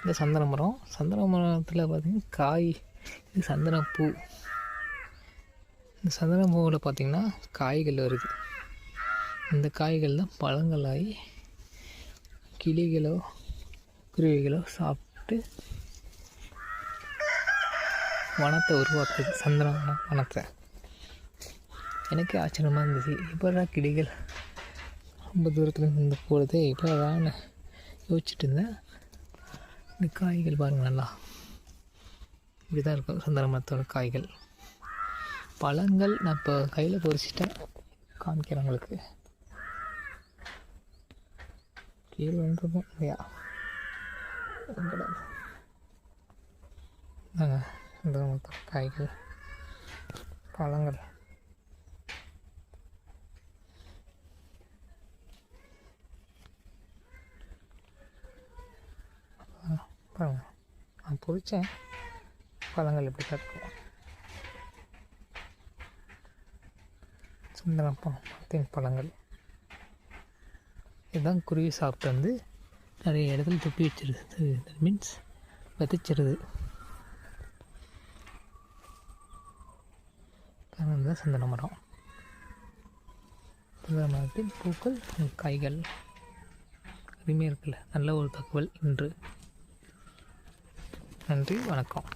இந்த சந்தன மரம். சந்தன மரத்தில் பார்த்திங்கன்னா காய், இது சந்தனப்பூ. இந்த சந்தன பூவில் பார்த்திங்கன்னா காய்கள் வருது. இந்த காய்கள் தான் பழங்களாகி கிளிகளோ குருவிகளோ சாப்பிட்டு வனத்தை உருவாக்குது. சந்தன வனத்தை. எனக்கு ஆச்சரியமாக இருந்துச்சு. இப்போ கிளிகள் ரொம்ப தூரத்தில் இருந்து போகிறது இப்போ தான் யோசிச்சுட்டு இருந்தேன். இந்த காய்கள் பாருங்கள், நல்லா இப்படி தான் இருக்கும் சந்தன மரத்தோட காய்கள். பழங்கள் நான் இப்போ கையில் பொறிச்சிட்டேன், காமிக்கிறேன் உங்களுக்கு. கீழே வந்துருக்கும் இல்லையா? நாங்கள் சந்தன மரத்தோட காய்கள், பழங்கள். பாருங்கள், நான் பொறிச்சேன். பழங்கள் எப்படி தான் இருக்கும். சந்தன மரத்தின் பழங்கள். இதுதான் குருவி சாப்பிட்டு வந்து நிறைய இடத்துல துப்பி வச்சிருது. That means விதைச்சிருது. தான் சந்தன மரம். சந்தன மரத்தின் பூக்கள், காய்கள் அருமையாக இருக்குல்ல. நல்ல ஒரு தகவல் இன்று. நன்றி, வணக்கம்.